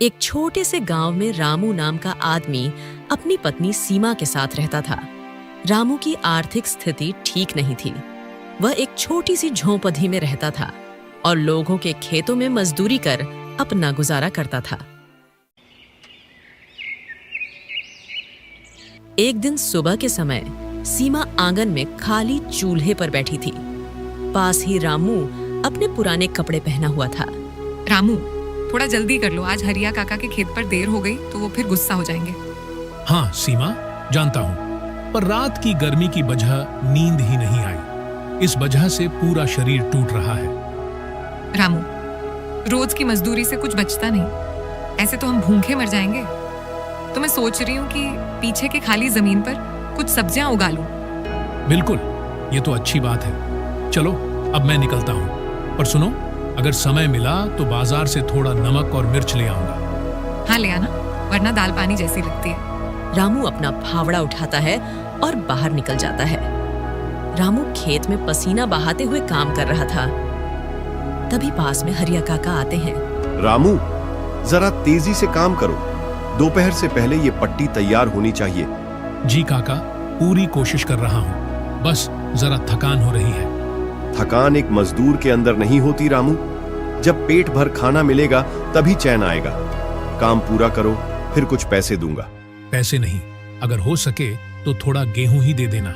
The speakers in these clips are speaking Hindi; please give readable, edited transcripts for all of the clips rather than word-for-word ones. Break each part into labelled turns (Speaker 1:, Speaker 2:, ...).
Speaker 1: एक छोटे से गांव में रामू नाम का आदमी अपनी पत्नी सीमा के साथ रहता था। रामू की आर्थिक स्थिति ठीक नहीं थी। वह एक छोटी सी झोंपड़ी में रहता था और लोगों के खेतों में मजदूरी कर अपना गुजारा करता था। एक दिन सुबह के समय सीमा आंगन में खाली चूल्हे पर बैठी थी। पास ही रामू अपने पुराने कपड़े पहना हुआ था।
Speaker 2: रामू, थोड़ा जल्दी कर लो, आज हरिया काका के खेत पर देर हो गई तो वो फिर गुस्सा हो जाएंगे।
Speaker 3: हाँ सीमा, जानता हूँ, पर रात की गर्मी की वजह नींद ही नहीं आई। इस वजह से पूरा शरीर टूट रहा है।
Speaker 2: रामू, रोज की मजदूरी से कुछ बचता नहीं, ऐसे तो हम भूखे मर जाएंगे। तो मैं सोच रही हूँ कि पीछे के खाली जमीन पर कुछ सब्जियां उगा लूं।
Speaker 3: बिल्कुल, ये तो अच्छी बात है। चलो अब मैं निकलता हूँ, पर सुनो, अगर समय मिला तो बाजार से थोड़ा नमक और मिर्च ले आऊंगा।
Speaker 2: हाँ ले आना, वरना दाल पानी जैसी लगती है।
Speaker 1: रामू अपना फावड़ा उठाता है और बाहर निकल जाता है। रामू खेत में पसीना बहाते हुए काम कर रहा था। तभी पास में हरिया काका आते हैं।
Speaker 4: रामू, जरा तेजी से काम करो, दोपहर से पहले ये पट्टी तैयार होनी चाहिए।
Speaker 3: जी काका, पूरी कोशिश कर रहा हूँ, बस जरा थकान हो रही है।
Speaker 4: थकान एक मजदूर के अंदर नहीं होती रामू। जब पेट भर खाना मिलेगा तभी चैन आएगा। काम पूरा करो, फिर कुछ पैसे दूंगा।
Speaker 3: पैसे नहीं, अगर हो सके तो थोड़ा गेहूं ही दे देना,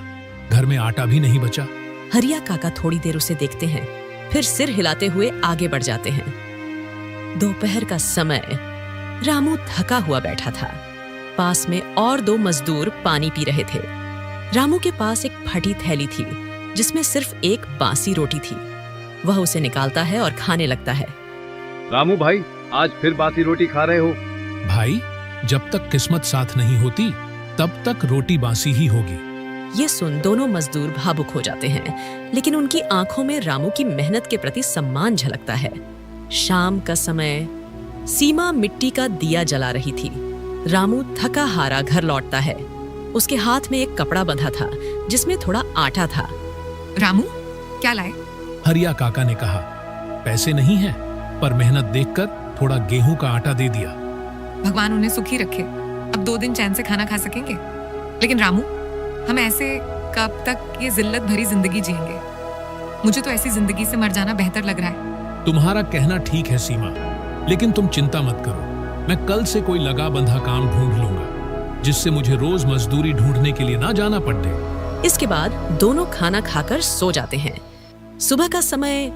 Speaker 3: घर में आटा भी नहीं बचा।
Speaker 1: हरिया काका थोड़ी देर उसे देखते हैं, फिर सिर हिलाते हुए आगे बढ़ जाते हैं। दोपहर का समय रामू थका हुआ बैठा था। पास में और दो मजदूर पानी पी रहे थे। रामू के पास एक फटी थैली थी जिसमें सिर्फ एक बासी रोटी थी। वह उसे निकालता है और खाने लगता है।
Speaker 5: रामू भाई, आज फिर बासी रोटी खा रहे हो?
Speaker 3: भाई, जब तक किस्मत साथ नहीं होती तब तक रोटी बासी ही होगी।
Speaker 1: ये सुन दोनों मजदूर भावुक हो जाते हैं, लेकिन उनकी आंखों में रामू की मेहनत के प्रति सम्मान झलकता है। शाम का समय, सीमा मिट्टी का दिया जला रही थी। रामू थका हारा घर लौटता है। उसके हाथ में एक कपड़ा बंधा था जिसमें थोड़ा आटा था।
Speaker 2: रामू, क्या लाए?
Speaker 3: हरिया काका ने कहा, पैसे नहीं है, पर मेहनत देखकर थोड़ा गेहूं का आटा दे दिया।
Speaker 2: भगवान उन्हें सुखी रखे, अब 2 दिन चैन से खाना खा सकेंगे। लेकिन रामू, हम ऐसे कब तक ये जिल्लत भरी जिंदगी जिएंगे? मुझे तो ऐसी जिंदगी से मर जाना बेहतर लग रहा है।
Speaker 3: तुम्हारा कहना ठीक है सीमा, लेकिन तुम चिंता मत करो, मैं कल से कोई लगा बंधा काम ढूंढ लूंगा जिससे मुझे रोज मजदूरी ढूंढने के लिए ना जाना पड़े।
Speaker 1: इसके बाद दोनों खाना खाकर सो जाते हैं। सुबह का समय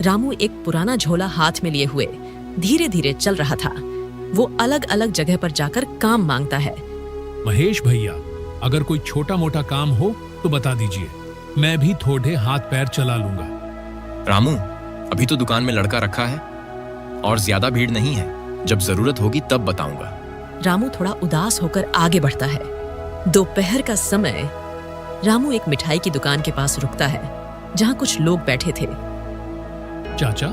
Speaker 1: रामू एक पुराना झोला हाथ में लिए हुए धीरे धीरे चल रहा था। वो अलग अलग जगह पर जाकर काम मांगता है।
Speaker 3: महेश भैया, अगर कोई छोटा मोटा काम हो तो बता दीजिए, मैं भी थोड़े हाथ पैर चला लूंगा।
Speaker 6: रामू, अभी तो दुकान में लड़का रखा है और ज्यादा भीड़ नहीं है, जब जरूरत होगी तब बताऊंगा।
Speaker 1: रामू थोड़ा उदास होकर आगे बढ़ता है। दोपहर का समय रामू एक मिठाई की दुकान के पास रुकता है जहां कुछ लोग बैठे थे।
Speaker 3: चाचा,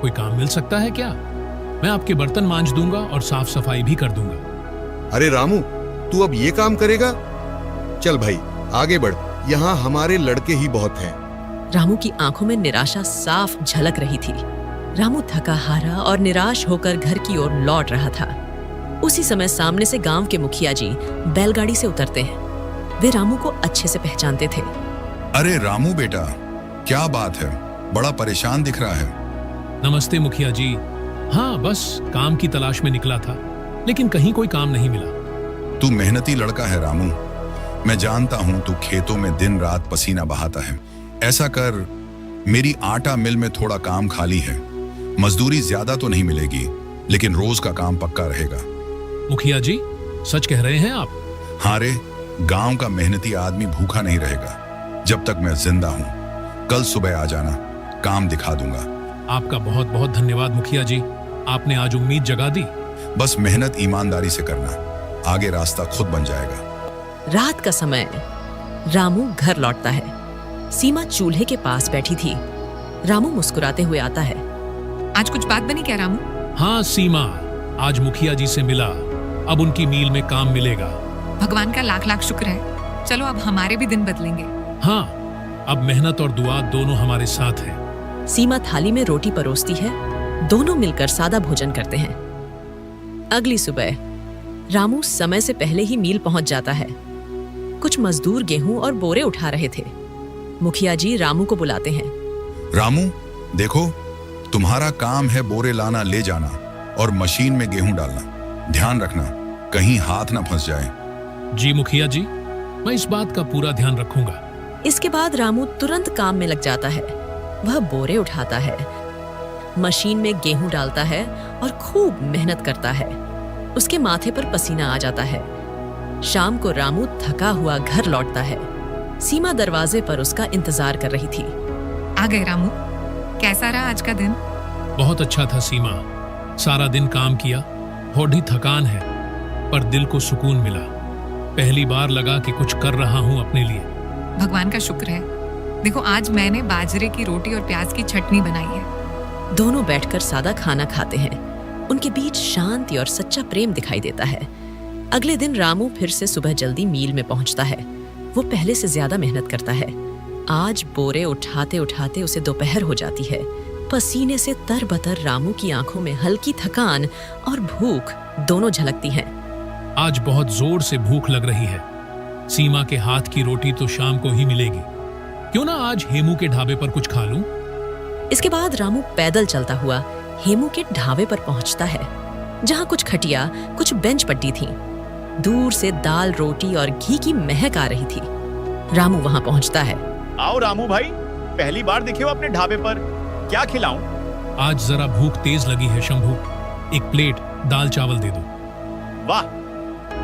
Speaker 3: कोई काम मिल सकता है क्या? मैं आपके बर्तन मांज दूंगा और साफ सफाई भी कर दूंगा।
Speaker 7: अरे रामू, तू अब ये काम करेगा? चल भाई आगे बढ़, यहाँ हमारे लड़के ही बहुत हैं।
Speaker 1: रामू की आंखों में निराशा साफ झलक रही थी। रामू थका हारा और निराश होकर घर की ओर लौट रहा था। उसी समय सामने से गांव के मुखिया जी बैलगाड़ी से उतरते हैं। वे रामू को अच्छे से पहचानते थे।
Speaker 8: अरे रामू बेटा, क्या बात है, बड़ा परेशान दिख रहा है।
Speaker 3: नमस्ते मुखिया जी। हाँ, बस काम की तलाश में निकला था, लेकिन कहीं कोई काम नहीं मिला।
Speaker 8: तू मेहनती लड़का है रामू, मैं जानता हूँ तू खेतों में दिन रात पसीना बहाता है। ऐसा कर, मेरी आटा मिल में थोड़ा काम खाली है। मजदूरी ज्यादा तो नहीं मिलेगी, लेकिन रोज का काम पक्का रहेगा।
Speaker 3: मुखिया जी, सच कह रहे हैं आप?
Speaker 8: हाँ रे, गांव का मेहनती आदमी भूखा नहीं रहेगा जब तक मैं जिंदा हूँ। कल सुबह आ जाना, काम दिखा दूंगा।
Speaker 3: आपका बहुत बहुत धन्यवाद मुखिया जी, आपने आज उम्मीद जगा दी।
Speaker 8: बस मेहनत ईमानदारी से करना, आगे रास्ता खुद बन जाएगा।
Speaker 1: रात का समय रामू घर लौटता है। सीमा चूल्हे के पास बैठी थी। रामू मुस्कुराते हुए आता है।
Speaker 2: आज कुछ बात बनी क्या रामू?
Speaker 3: हाँ सीमा, आज मुखिया जी से मिला, अब उनकी मील में काम मिलेगा।
Speaker 2: भगवान का लाख लाख शुक्र है। चलो अब हमारे भी दिन बदलेंगे।
Speaker 3: हाँ, अब मेहनत और दुआ दोनों हमारे साथ हैं।
Speaker 1: सीमा थाली में रोटी परोसती है। दोनों मिलकर सादा भोजन करते हैं। अगली सुबह रामू समय से पहले ही मील पहुंच जाता है। कुछ मजदूर गेहूं और बोरे उठा रहे थे। मुखिया जी रामू को बुलाते हैं।
Speaker 8: रामू, देखो, तुम्हारा काम है बोरे लाना ले जाना और मशीन में गेहूं डालना। ध्यान रखना कहीं हाथ ना फंस जाए।
Speaker 3: जी मुखिया जी, मैं इस बात का पूरा ध्यान रखूंगा।
Speaker 1: इसके बाद रामू तुरंत काम में लग जाता है। वह बोरे उठाता है, मशीन में गेहूं डालता है और खूब मेहनत करता है। उसके माथे पर पसीना आ जाता है। शाम को रामू थका हुआ घर लौटता है। सीमा दरवाजे पर उसका इंतजार कर रही थी।
Speaker 2: आ गए रामू, कैसा रहा आज का दिन?
Speaker 3: बहुत अच्छा था सीमा। सारा दिन काम किया, थोड़ी थकान है, पर दिल को सुकून मिला। पहली बार लगा कि कुछ कर रहा हूँ अपने लिए।
Speaker 2: भगवान का शुक्र है। देखो, आज मैंने बाजरे की रोटी और प्याज की चटनी बनाई है।
Speaker 1: दोनों बैठकर सादा खाना खाते हैं। उनके बीच शांति और सच्चा प्रेम दिखाई देता है। अगले दिन रामू फिर से सुबह जल्दी मील में पहुंचता है। वो पहले से ज्यादा मेहनत करता है। आज बोरे उठाते उठाते उसे दोपहर हो जाती है। पसीने से तरबतर रामू की आंखों में हल्की थकान और भूख दोनों झलकती हैं।
Speaker 3: आज बहुत जोर से भूख लग रही है। सीमा के हाथ की रोटी तो शाम को ही मिलेगी। क्यों ना आज हेमू के ढाबे पर कुछ खा लूं?
Speaker 1: इसके बाद रामू पैदल चलता हुआ हेमू के ढाबे पर पहुंचता है, जहां कुछ खटिया, कुछ बेंच पट्टी थी। दूर से दाल, रोटी और घी की महक आ रही थी। रामू वहां पहुंचता है।
Speaker 9: आओ रामू भाई, पहली बार दिखे हो अपने ढाबे पर, क्या खिलाऊं?
Speaker 3: आज जरा भूख तेज लगी है शंभू, एक प्लेट दाल चावल दे दो।
Speaker 9: वाह,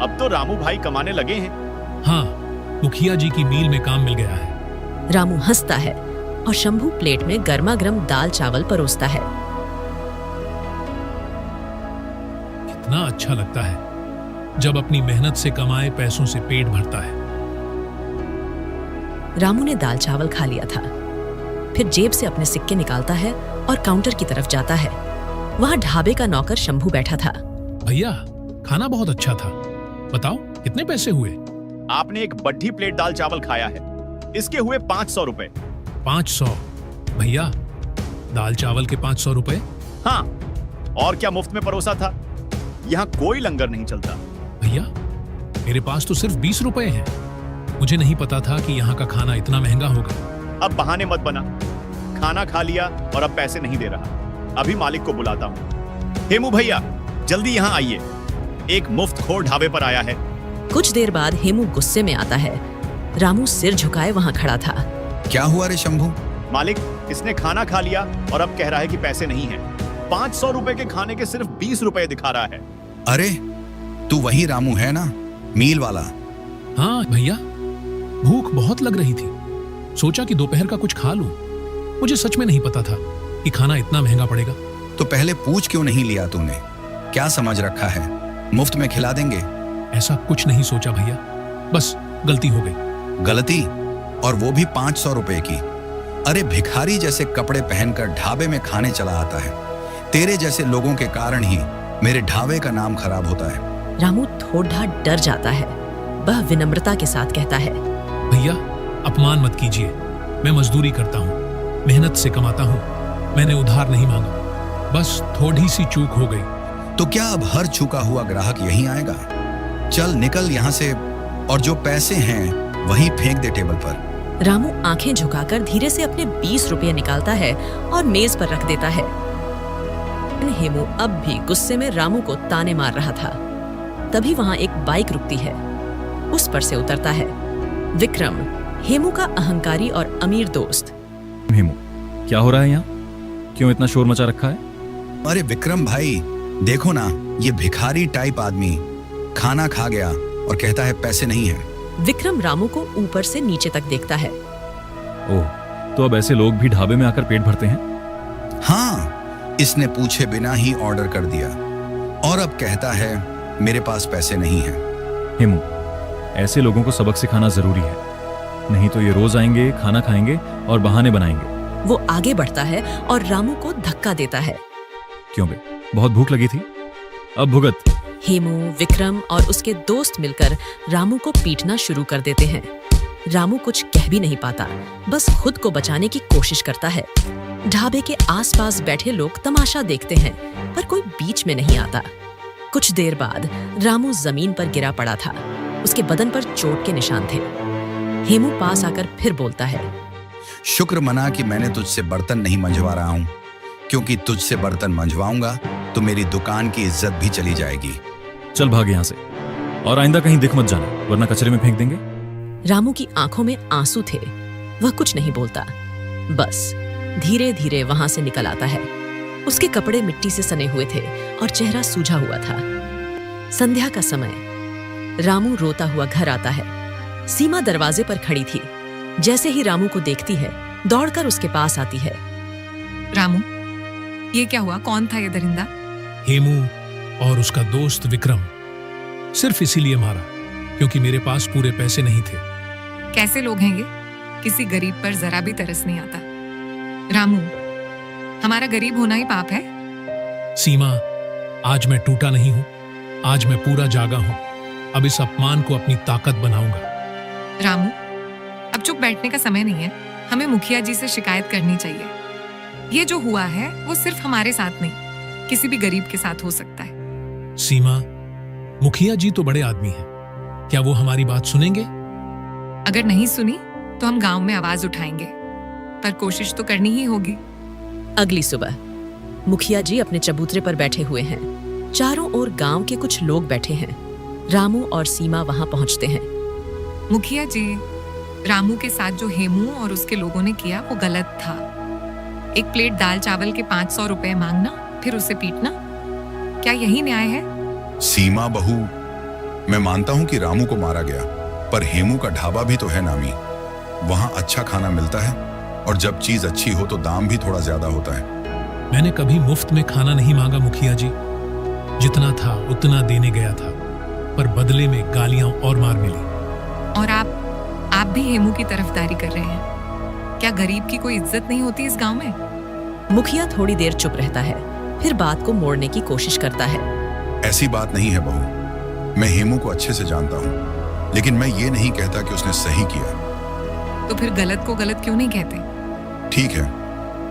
Speaker 9: अब तो रामू भाई कमाने लगे हैं।
Speaker 3: हाँ, मुखिया जी की मील में काम मिल गया है।
Speaker 1: रामू हंसता है और शंभू प्लेट में गर्मा गर्म दाल चावल परोसता है।
Speaker 3: कितना अच्छा लगता है जब अपनी मेहनत से कमाए पैसों से पेट भरता है।
Speaker 1: रामू ने दाल चावल खा लिया था। फिर जेब से अपने सिक्के निकालता है और काउंटर की तरफ जाता है। वहां ढाबे का नौकर शंभू बैठा था।
Speaker 3: भैया, खाना बहुत अच्छा था, बताओ कितने पैसे हुए?
Speaker 9: आपने एक बड्ढी प्लेट दाल चावल खाया है, इसके हुए 500 रुपए।
Speaker 3: 500? भैया, दाल चावल के 500 रुपए?
Speaker 9: हाँ, और क्या मुफ्त में परोसा था? यहाँ कोई लंगर नहीं चलता।
Speaker 3: भैया, मेरे पास तो सिर्फ 20 रुपए हैं। मुझे नहीं पता था कि यहाँ का खाना इतना महंगा होगा।
Speaker 9: अब बहाने मत बना, खाना खा लिया और अब पैसे नहीं दे रहा। अभी मालिक को बुलाता हूँ। हेमू भैया, जल्दी यहाँ आइए, एक मुफ्तखोर ढाबे पर आया है।
Speaker 1: कुछ देर बाद हेमू गुस्से में आता है। रामू सिर झुकाए वहां खड़ा था।
Speaker 8: क्या हुआ रे शंभू?
Speaker 9: मालिक, इसने खाना खा लिया और अब कह रहा है कि पैसे नहीं है। 500 रुपए के खाने के सिर्फ 20 रुपए दिखा रहा है।
Speaker 8: अरे, तू वही रामू है ना, मील वाला?
Speaker 3: हाँ भैया, भूख बहुत लग रही थी, सोचा कि दोपहर का कुछ खा लूं। मुझे सच में नहीं पता था कि खाना इतना महंगा पड़ेगा।
Speaker 8: तो पहले पूछ क्यों नहीं लिया तूने? क्या समझ रखा है, मुफ्त में खिला देंगे?
Speaker 3: ऐसा कुछ नहीं सोचा भैया, बस गलती हो गई।
Speaker 8: गलती? और वो भी 500 रुपए की? अरे, भिखारी जैसे कपड़े पहनकर ढाबे में खाने चला आता है। तेरे जैसे लोगों के कारण ही मेरे ढाबे का नाम खराब होता है।
Speaker 1: रामू थोड़ा डर जाता है। वह विनम्रता के साथ कहता है,
Speaker 3: भैया, अपमान मत कीजिए। मैं मजदूरी करता हूँ, मेहनत से कमाता हूँ। मैंने उधार नहीं मांगा, बस थोड़ी सी चूक हो गई।
Speaker 8: तो क्या अब हर चुका हुआ ग्राहक यहीं आएगा? चल निकल यहाँ से, और जो पैसे हैं वही फेंक दे टेबल पर।
Speaker 1: रामू आंखें झुकाकर धीरे से अपने 20 रुपये निकालता है और मेज पर रख देता है। हेमू अब भी गुस्से में रामू को ताने मार रहा था। तभी वहां एक बाइक रुकती है। उस पर से उतरता है विक्रम, हेमू का अहंकारी और अमीर दोस्त।
Speaker 10: हेमू, क्या हो रहा है यहाँ? क्यों इतना शोर मचा रखा है?
Speaker 8: अरे विक्रम भाई, देखो ना, ये भिखारी टाइप आदमी खाना खा गया और कहता है पैसे नहीं है।
Speaker 1: विक्रम रामू को ऊपर से नीचे तक देखता है।
Speaker 10: ओह, तो अब ऐसे लोग भी ढाबे में आकर पेट भरते हैं?
Speaker 8: हाँ, इसने पूछे बिना ही ऑर्डर कर दिया और अब कहता है मेरे पास पैसे नहीं है।
Speaker 10: हेमू, ऐसे लोगों को सबक सिखाना जरूरी है, नहीं तो ये रोज आएंगे, खाना खाएंगे और बहाने बनाएंगे।
Speaker 1: वो आगे बढ़ता है और रामू को धक्का देता है।
Speaker 10: क्यों बे, बहुत भूख लगी थी? अब भुगत।
Speaker 1: हेमू, विक्रम और उसके दोस्त मिलकर रामू को पीटना शुरू कर देते हैं। रामू कुछ कह भी नहीं पाता, बस खुद को बचाने की कोशिश करता है। ढाबे के आसपास बैठे लोग तमाशा देखते हैं, पर कोई बीच में नहीं आता। कुछ देर बाद रामू जमीन पर गिरा पड़ा था। उसके बदन पर चोट के निशान थे। हेमू पास आकर फिर बोलता है,
Speaker 8: शुक्र मना कि मैंने तुझसे बर्तन नहीं मंजवा रहा हूं, क्योंकि तुझसे बर्तन मंजवाऊंगा तो मेरी दुकान की इज्जत भी चली जाएगी।
Speaker 10: चल भाग यहाँ से, और आइंदा कहीं दिख मत जाना, वरना कचरे में फेंक देंगे।
Speaker 1: रामू की आंखों में आंसू थे। वह कुछ नहीं बोलता, बस धीरे धीरे वहां से निकल आता है। उसके कपड़े मिट्टी से सने हुए थे और चेहरा सूझा हुआ था। संध्या का समय। रामू रोता हुआ घर आता है। सीमा दरवाजे पर खड़ी थी। जैसे ही रामू को देखती है, दौड़कर उसके पास आती है।
Speaker 2: रामू, ये क्या हुआ? कौन था ये दरिंदा?
Speaker 3: हेमू और उसका दोस्त विक्रम। सिर्फ इसीलिए मारा क्योंकि मेरे पास पूरे पैसे नहीं थे।
Speaker 2: कैसे लोग हैं ये? किसी गरीब पर जरा भी तरस नहीं आता। रामू, हमारा गरीब होना ही पाप है?
Speaker 3: सीमा, आज मैं टूटा नहीं हूं, आज मैं पूरा जागा हूं। अब इस अपमान को अपनी ताकत बनाऊंगा।
Speaker 2: रामू, अब चुप बैठने का समय नहीं है। हमें मुखिया जी से शिकायत करनी चाहिए। ये जो हुआ है वो सिर्फ हमारे साथ नहीं, किसी भी गरीब के साथ हो सकता है।
Speaker 3: सीमा, मुखिया जी तो बड़े आदमी हैं। क्या वो हमारी बात सुनेंगे?
Speaker 2: अगर नहीं सुनी तो हम गांव में आवाज उठाएंगे, पर कोशिश तो करनी ही होगी।
Speaker 1: अगली सुबह मुखिया जी अपने चबूतरे पर बैठे हुए हैं। चारों ओर गांव के कुछ लोग बैठे हैं। रामू और सीमा वहां पहुंचते हैं।
Speaker 2: मुखिया जी, रामू के साथ जो हेमू और उसके लोगों ने किया वो गलत था। एक प्लेट दाल चावल के 500 रुपए मांगना, फिर उसे पीटना, क्या यही न्याय है?
Speaker 8: सीमा बहू, मैं मानता हूं कि रामू को मारा गया, पर हेमू का ढाबा भी तो है नामी। वहां अच्छा खाना मिलता है, और जब चीज अच्छी हो तो दाम भी थोड़ा ज्यादा होता है।
Speaker 3: मैंने कभी मुफ्त में खाना नहीं मांगा मुखिया जी। जितना था उतना देने गया था, पर बदले में गालियां और मार मिली।
Speaker 2: और आप भी हेमू की तरफदारी कर रहे हैं। क्या गरीब की कोई इज्जत नहीं होती इस गांव में?
Speaker 1: मुखिया थोड़ी देर चुप रहता है, फिर बात को मोड़ने की कोशिश करता है।
Speaker 8: ऐसी बात नहीं है बहू, मैं हेमू को अच्छे से जानता हूं, लेकिन मैं ये नहीं कहता कि उसने सही किया।
Speaker 2: तो फिर गलत को गलत क्यों नहीं कहते?
Speaker 8: ठीक है,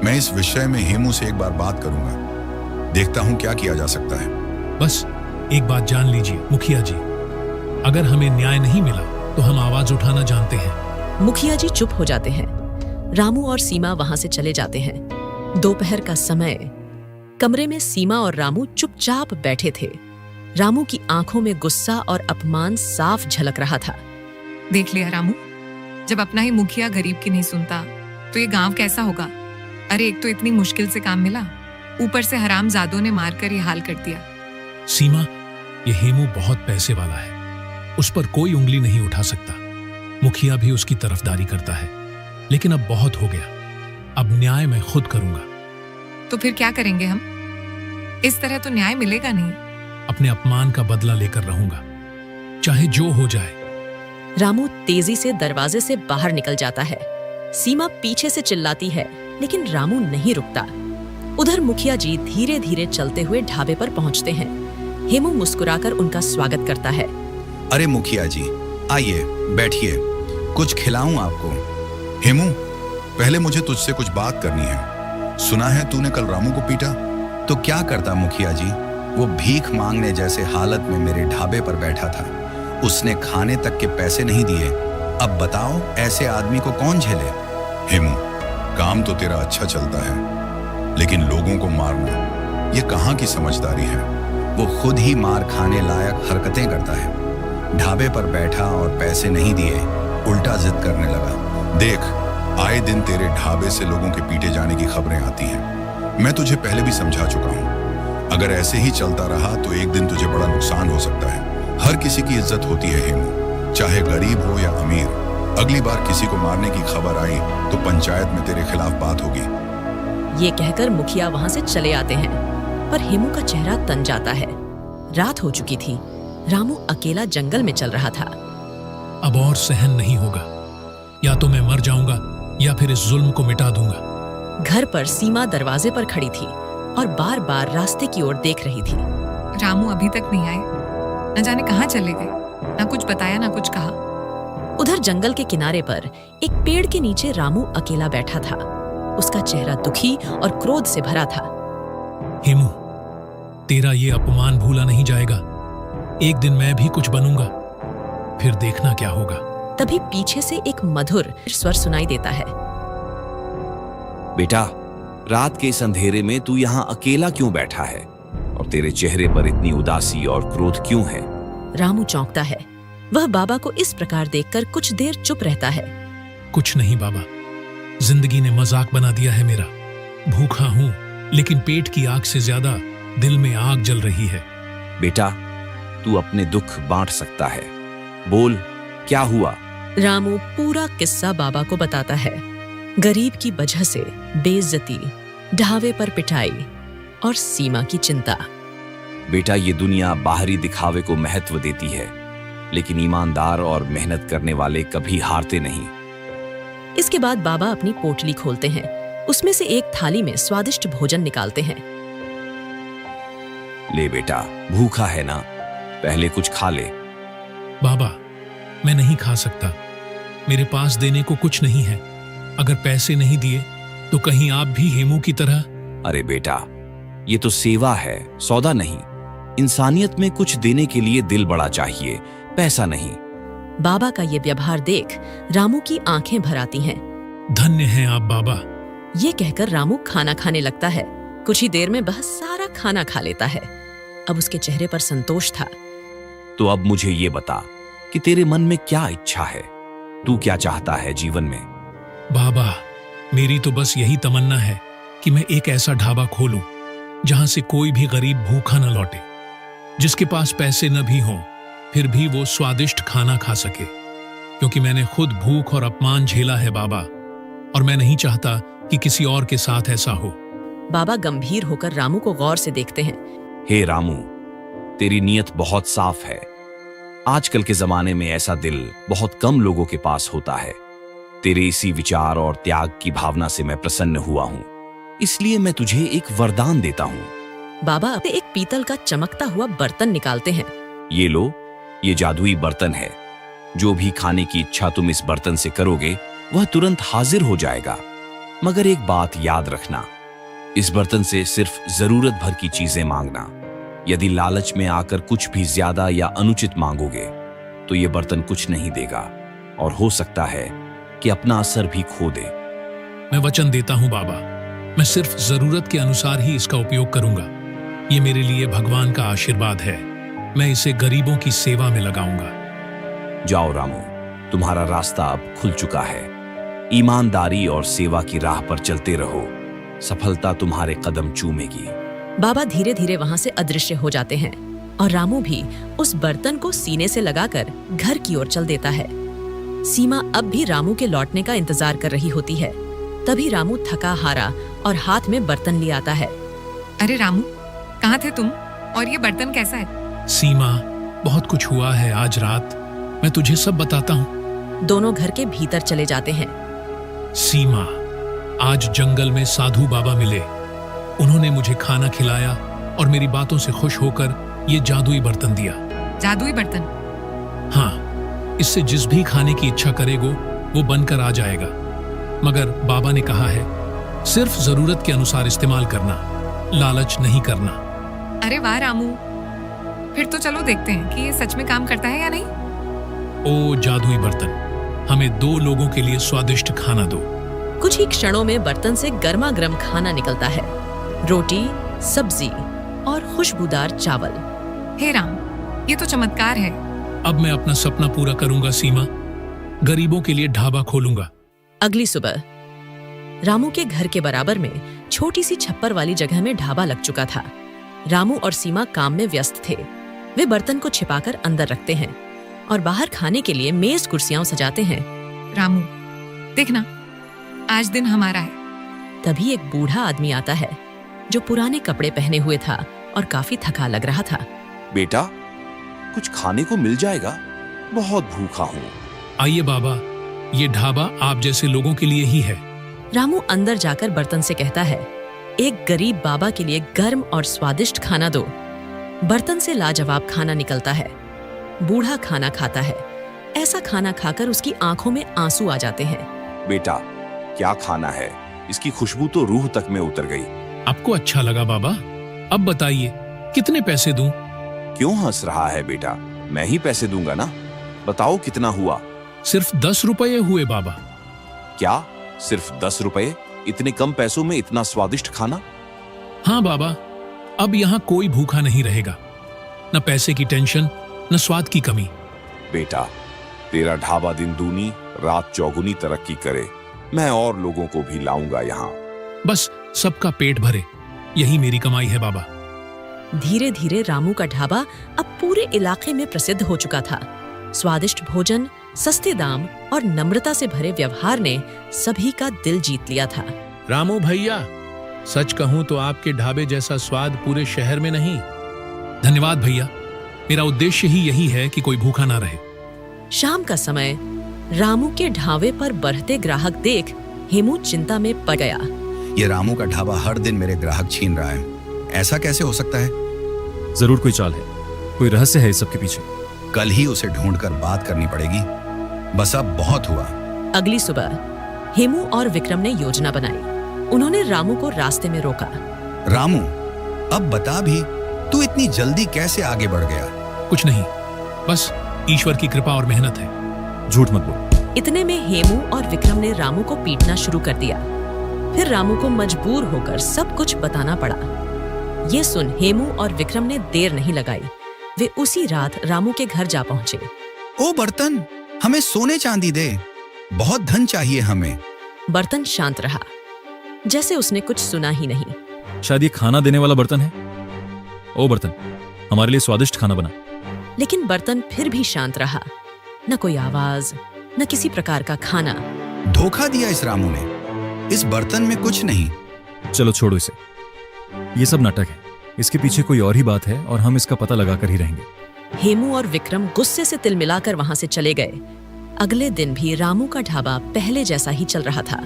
Speaker 8: मैं इस विषय में हेमू से एक बार बात करूंगा, देखता हूं क्या किया जा सकता है।
Speaker 3: बस एक बात जान लीजिए मुखिया जी, अगर हमें न्याय नहीं मिला तो हम आवाज उठाना जानते हैं।
Speaker 1: मुखिया जी चुप हो जाते हैं। रामू और सीमा वहां से चले जाते हैं। दोपहर का समय। कमरे में सीमा और रामू चुपचाप बैठे थे। रामू की आंखों में गुस्सा और अपमान साफ झलक रहा था।
Speaker 2: देख लिया रामू, जब अपना ही मुखिया गरीब की नहीं सुनता तो ये गांव कैसा होगा? अरे एक तो इतनी मुश्किल से काम मिला, ऊपर से हरामजादों ने मारकर ये हाल कर दिया।
Speaker 3: सीमा, ये हेमू बहुत पैसे वाला है, उस पर कोई उंगली नहीं उठा सकता। मुखिया भी उसकी तरफदारी करता है, लेकिन अब बहुत हो गया। अब न्याय मैं खुद करूंगा।
Speaker 2: तो फिर क्या करेंगे हम? इस तरह तो न्याय मिलेगा नहीं।
Speaker 3: अपने अपमान का बदला लेकर रहूंगा, चाहे जो हो जाए।
Speaker 1: रामू तेजी से दरवाजे से बाहर निकल जाता है। सीमा पीछे से चिल्लाती है, लेकिन रामू नहीं रुकता। उधर मुखिया जी धीरे धीरे चलते हुए ढाबे पर पहुंचते हैं। हेमू मुस्कुराकर उनका स्वागत करता है।
Speaker 8: अरे मुखिया जी, आइए बैठिए, कुछ खिलाऊं आपको। हेमू, पहले मुझे तुझसे कुछ बात करनी है। सुना है तूने कल रामू को पीटा? तो क्या करता मुखिया जी, वो भीख मांगने जैसे हालत में मेरे ढाबे पर बैठा था। उसने खाने तक के पैसे नहीं दिए। अब बताओ, ऐसे आदमी को कौन झेले? हेमू, काम तो तेरा अच्छा चलता है, लेकिन लोगों को मारना ये कहाँ की समझदारी है? वो खुद ही मार खाने लायक हरकतें करता है। ढाबे पर बैठा और पैसे नहीं दिए, उल्टा जिद करने लगा। देख, आए दिन तेरे ढाबे से लोगों के पीटे जाने की खबरें आती हैं। मैं तुझे पहले भी समझा चुका हूँ, अगर ऐसे ही चलता रहा तो एक दिन तुझे बड़ा नुकसान हो सकता है। हर किसी की इज्जत होती है हेमू, चाहे गरीब हो या अमीर। अगली बार किसी को मारने की खबर आई तो पंचायत में तेरे खिलाफ बात होगी।
Speaker 1: ये कहकर मुखिया वहां से चले आते हैं, पर हेमू का चेहरा तन जाता है। रात हो चुकी थी। रामू अकेला जंगल में चल रहा था।
Speaker 3: अब और सहन नहीं होगा, या तो मैं मर जाऊंगा या फिर इस जुल्म को मिटा दूंगा।
Speaker 1: घर पर सीमा दरवाजे पर खड़ी थी और बार बार रास्ते की ओर देख रही थी।
Speaker 2: रामू अभी तक नहीं आए, न जाने कहाँ चले गए। ना कुछ बताया ना कुछ कहा।
Speaker 1: उधर जंगल के किनारे पर एक पेड़ के नीचे रामू अकेला बैठा था। उसका चेहरा दुखी और क्रोध से भरा था।
Speaker 3: हेमू, तेरा ये अपमान भूला नहीं जाएगा। एक दिन मैं भी कुछ बनूंगा, फिर देखना क्या होगा।
Speaker 1: तभी पीछे से एक मधुर स्वर सुनाई देता है।
Speaker 11: बेटा, रात के इस अंधेरे में तू यहाँ अकेला क्यों बैठा है और तेरे चेहरे पर इतनी उदासी और क्रोध क्यों है?
Speaker 1: रामू चौंकता है। वह बाबा को इस प्रकार देखकर कुछ देर चुप रहता है।
Speaker 3: कुछ नहीं बाबा, जिंदगी ने मजाक बना दिया है मेरा। भूखा हूं, लेकिन पेट की आग से ज्यादा दिल में आग जल रही है।
Speaker 11: बेटा, तू अपने दुख बांट सकता है। बोल, क्या हुआ?
Speaker 1: रामू पूरा किस्सा बाबा को बताता है। गरीब की वजह से बेइज्जती, ढावे पर पिटाई और सीमा की चिंता।
Speaker 11: बेटा, ये दुनिया बाहरी दिखावे को महत्व देती है, लेकिन ईमानदार और मेहनत करने वाले कभी हारते नहीं।
Speaker 1: इसके बाद बाबा अपनी पोटली खोलते हैं। उसमें से एक थाली में स्वादिष्ट भोजन निकालते हैं।
Speaker 11: ले बेटा, भूखा है ना, पहले कुछ खा ले।
Speaker 3: बाबा, मैं नहीं खा सकता। मेरे पास देने को कुछ नहीं है। अगर पैसे नहीं दिए तो कहीं आप भी हेमू की तरह।
Speaker 11: अरे बेटा, ये तो सेवा है, सौदा नहीं। इंसानियत में कुछ देने के लिए दिल बड़ा चाहिए, पैसा नहीं।
Speaker 1: बाबा का ये व्यवहार देख रामू की आंखें भर आती हैं।
Speaker 3: धन्य हैं आप बाबा।
Speaker 1: ये कहकर रामू खाना खाने लगता है। कुछ ही देर में वह सारा खाना खा लेता है। अब उसके चेहरे पर संतोष था।
Speaker 11: तो अब मुझे ये बता कि तेरे मन में क्या इच्छा है? तू क्या चाहता है जीवन में?
Speaker 3: बाबा, मेरी तो बस यही तमन्ना है कि मैं एक ऐसा ढाबा खोलूं जहां से कोई भी गरीब भूखा न लौटे, जिसके पास पैसे न भी हों फिर भी वो स्वादिष्ट खाना खा सके। क्योंकि मैंने खुद भूख और अपमान झेला है बाबा, और मैं नहीं चाहता कि किसी और के साथ ऐसा हो।
Speaker 1: बाबा गंभीर होकर रामू को गौर से देखते हैं।
Speaker 11: हे रामू, तेरी नीयत बहुत साफ है। आजकल के जमाने में ऐसा दिल बहुत कम लोगों के पास होता है। तेरे इसी विचार और त्याग की भावना से मैं प्रसन्न हुआ हूं, इसलिए मैं तुझे एक वरदान देता हूं।
Speaker 1: बाबा अपने एक पीतल का चमकता हुआ बर्तन निकालते हैं।
Speaker 11: ये लो, ये जादुई बर्तन है। जो भी खाने की इच्छा तुम इस बर्तन से करोगे वह तुरंत हाजिर हो जाएगा। मगर एक बात याद रखना, इस बर्तन से सिर्फ जरूरत भर की चीजें मांगना। यदि लालच में आकर कुछ भी ज्यादा या अनुचित मांगोगे तो ये बर्तन कुछ नहीं देगा और हो सकता है कि अपना असर भी खो दे।
Speaker 3: मैं वचन देता हूं बाबा, मैं सिर्फ जरूरत के अनुसार ही इसका उपयोग करूंगा। ये मेरे लिए भगवान का आशीर्वाद है। मैं इसे गरीबों की सेवा में लगाऊंगा।
Speaker 11: जाओ रामू, तुम्हारा रास्ता अब खुल चुका है। ईमानदारी और सेवा की राह पर चलते रहो, सफलता तुम्हारे कदम चूमेगी।
Speaker 1: बाबा धीरे धीरे वहां से अदृश्य हो जाते हैं और रामू भी उस बर्तन को सीने से लगाकर घर की ओर चल देता है। सीमा अब भी रामू के लौटने का इंतजार कर रही होती है। तभी रामू थका हारा और हाथ में बर्तन ले आता है।
Speaker 2: अरे रामू, कहाँ थे तुम? और ये बर्तन कैसा है?
Speaker 3: सीमा, बहुत कुछ हुआ है आज रात, मैं तुझे सब बताता हूँ।
Speaker 1: दोनों घर के भीतर चले जाते हैं।
Speaker 3: सीमा, आज जंगल में साधु बाबा मिले। उन्होंने मुझे खाना खिलाया और मेरी बातों से खुश होकर ये जादुई बर्तन दिया।
Speaker 2: जादुई बर्तन?
Speaker 3: हाँ, इससे जिस भी खाने की इच्छा करेगो वो बनकर आ जाएगा। मगर बाबा ने कहा है सिर्फ जरूरत के अनुसार इस्तेमाल करना, लालच नहीं करना।
Speaker 2: अरे वाह रामू, फिर तो चलो देखते हैं कि ये सच में काम करता है या नहीं।
Speaker 3: ओ जादुई बर्तन, हमें 2 लोगों के लिए स्वादिष्ट खाना दो।
Speaker 1: कुछ ही क्षणों में बर्तन से गर्मा गर्म खाना निकलता है। रोटी, सब्जी और खुशबूदार चावल।
Speaker 2: हे राम, ये तो चमत्कार है।
Speaker 3: अब मैं अपना सपना पूरा करूंगा सीमा, गरीबों के लिए ढाबा खोलूंगा।
Speaker 1: अगली सुबह रामू के घर के बराबर में छोटी सी छप्पर वाली जगह में ढाबा लग चुका था। रामू और सीमा काम में व्यस्त थे। वे बर्तन को छिपाकर अंदर रखते हैं और बाहर खाने के लिए मेज कुर्सियां सजाते हैं।
Speaker 2: रामू, देखना, आज दिन हमारा है।
Speaker 1: तभी एक बूढ़ा आदमी आता है जो पुराने कपड़े पहने हुए था और काफी थका लग रहा था।
Speaker 11: बेटा, कुछ खाने को मिल जाएगा, बहुत भूखा हूँ।
Speaker 3: आइए बाबा, ये ढाबा आप जैसे लोगों के लिए ही है।
Speaker 1: रामू अंदर जाकर बर्तन से कहता है, एक गरीब बाबा के लिए गर्म और स्वादिष्ट खाना दो। बर्तन से लाजवाब खाना निकलता है। बूढ़ा खाना खाता है। ऐसा खाना खाकर उसकी आंखों में आंसू आ जाते हैं।
Speaker 11: बेटा, क्या खाना है? इसकी खुशबू तो रूह तक में उतर गई।
Speaker 3: आपको अच्छा लगा बाबा? अब बताइए, कितने पैसे दूं?
Speaker 11: क्यों हंस रहा है बेटा? मैं ही पैसे दूंगा ना। बताओ कितना हुआ?
Speaker 3: सिर्फ 10 रुपये हुए बाबा।
Speaker 11: क्या सिर्फ 10 रुपए? इतने कम पैसों में इतना स्वादिष्ट खाना?
Speaker 3: हाँ बाबा, अब यहाँ कोई भूखा नहीं रहेगा। न पैसे की टेंशन, न स्वाद की कमी।
Speaker 11: बेटा, तेरा ढाबा दिन दूनी रात चौगुनी तरक्की करे। मैं और लोगों को भी लाऊंगा यहाँ।
Speaker 3: बस सबका पेट भरे, यही मेरी कमाई है बाबा।
Speaker 1: धीरे धीरे रामू का ढाबा अब पूरे इलाके में प्रसिद्ध हो चुका था। स्वादिष्ट भोजन, सस्ते दाम और नम्रता से भरे व्यवहार ने सभी का दिल जीत लिया था।
Speaker 3: रामू भैया, सच कहूं तो आपके ढाबे जैसा स्वाद पूरे शहर में नहीं। धन्यवाद भैया, मेरा उद्देश्य ही यही है कि कोई भूखा ना रहे।
Speaker 1: शाम का समय रामू के ढाबे पर बढ़ते ग्राहक देख हेमू चिंता में पड़ गया।
Speaker 8: ये रामू का ढाबा हर दिन मेरे ग्राहक छीन रहा है। ऐसा कैसे हो सकता है?
Speaker 10: जरूर कोई चाल है, कोई रहस्य है इस सब के पीछे।
Speaker 8: कल ही उसे ढूंढकर बात करनी पड़ेगी। बस अब बहुत हुआ।
Speaker 1: अगली सुबह हेमू और विक्रम ने योजना बनाई। उन्होंने रामू को रास्ते में रोका।
Speaker 8: रामू, अब बता भी, तू इतनी जल्दी कैसे आगे बढ़ गया?
Speaker 3: कुछ नहीं, बस ईश्वर की कृपा और मेहनत है।
Speaker 10: झूठ मत बोल।
Speaker 1: इतने में हेमू और विक्रम ने रामू को पीटना शुरू कर दिया। फिर रामू को मजबूर होकर सब कुछ बताना पड़ा। ये सुन हेमू और विक्रम ने देर नहीं लगाई। वे उसी रात रामू के घर जा पहुंचे।
Speaker 8: ओ बर्तन, हमें सोने चांदी दे, बहुत धन चाहिए हमें।
Speaker 1: बर्तन शांत रहा, जैसे उसने कुछ सुना ही नहीं।
Speaker 10: शायद ये खाना देने वाला बर्तन है। ओ बर्तन, हमारे लिए स्वादिष्ट खाना बना।
Speaker 1: लेकिन बर्तन फिर भी शांत रहा। न कोई आवाज, न किसी प्रकार का खाना।
Speaker 8: धोखा दिया इस रामू ने। इस बर्तन में कुछ नहीं।
Speaker 10: चलो छोड़ो इसे, ये सब नाटक है। इसके पीछे कोई और ही बात है और हम इसका पता लगा कर ही रहेंगे।
Speaker 1: हेमू और विक्रम गुस्से से तिल मिलाकर वहां से चले गए। अगले दिन भी रामू का ढाबा पहले जैसा ही चल रहा था।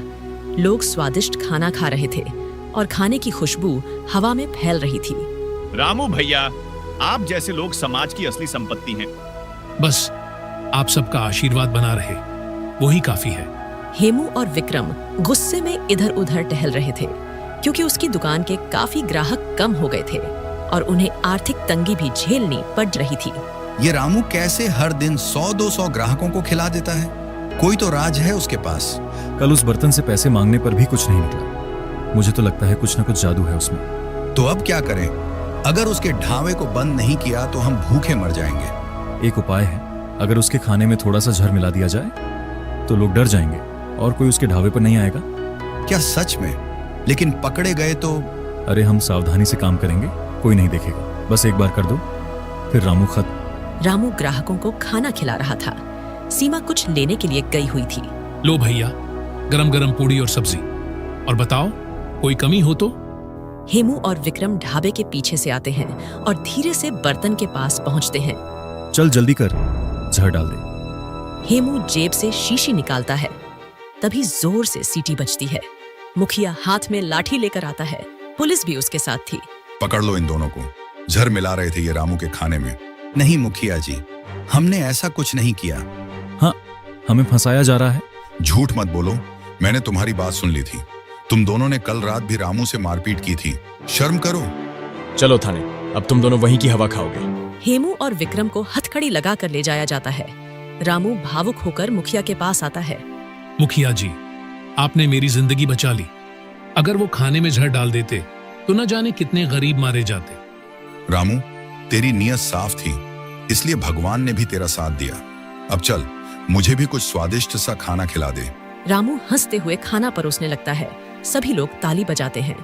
Speaker 1: लोग स्वादिष्ट खाना खा रहे थे और खाने की खुशबू हवा में फैल रही थी।
Speaker 9: रामू भैया, आप जैसे लोग समाज की असली संपत्ति हैं।
Speaker 3: बस आप सबका आशीर्वाद बना रहे, वही काफी है।
Speaker 1: हेमू और विक्रम गुस्से में इधर उधर टहल रहे थे, क्योंकि उसकी दुकान के काफी ग्राहक कम हो गए थे और उन्हें आर्थिक तंगी भी झेलनी पड़ रही थी।
Speaker 8: ये रामू कैसे हर दिन 100-200 ग्राहकों को खिला देता है? कोई तो राज है उसके पास।
Speaker 10: कल उस बर्तन से पैसे मांगने पर भी कुछ नहीं निकला। मुझे तो लगता है कुछ न कुछ जादू है उसमें।
Speaker 8: तो अब क्या करें? अगर उसके ढाबे को बंद नहीं किया तो हम भूखे मर जाएंगे।
Speaker 10: एक उपाय है, अगर उसके खाने में थोड़ा सा जहर मिला दिया जाए तो लोग डर जाएंगे और कोई उसके ढाबे पर नहीं आएगा।
Speaker 8: क्या सच में? लेकिन पकड़े गए तो?
Speaker 10: अरे हम सावधानी से काम करेंगे, कोई नहीं देखेगा। बस एक बार कर दो, फिर रामू खत्म।
Speaker 1: रामू ग्राहकों को खाना खिला रहा था। सीमा कुछ लेने के लिए गई हुई थी।
Speaker 3: लो भैया, गरम गरम पूड़ी और सब्जी। और बताओ, कोई कमी हो तो?
Speaker 1: हेमू और विक्रम ढाबे के पीछे से आते हैं और धीरे से बर्तन के पास पहुंचते हैं।
Speaker 10: चल जल्दी कर, जहर डाल दे।
Speaker 1: हेमू जेब से शीशी निकालता है। तभी जोर से सीटी बजती है। मुखिया हाथ में लाठी लेकर आता है। पुलिस भी उसके साथ थी।
Speaker 8: पकड़ लो इन दोनों को। जहर मिला रहे थे ये रामू के खाने में। नहीं मुखिया जी, हमने ऐसा कुछ नहीं किया।
Speaker 10: हाँ, हमें फंसाया जा रहा है।
Speaker 8: झूठ मत बोलो, मैंने तुम्हारी बात सुन ली थी। तुम दोनों ने कल रात भी रामू से मारपीट की थी। शर्म करो।
Speaker 6: चलो थाने, अब तुम दोनों वहीं की हवा खाओगे।
Speaker 1: हेमू और विक्रम को हथकड़ी लगाकर ले जाया जाता है। रामू भावुक होकर मुखिया के पास आता है।
Speaker 3: मुखिया जी, आपने मेरी जिंदगी बचा ली। अगर वो खाने में जहर डाल देते तो न जाने कितने गरीब मारे जाते।
Speaker 8: रामू, तेरी नीयत साफ थी, इसलिए भगवान ने भी तेरा साथ दिया। अब चल, मुझे भी कुछ स्वादिष्ट सा खाना खिला दे।
Speaker 1: रामू हंसते हुए खाना परोसने लगता है। सभी लोग ताली बजाते हैं।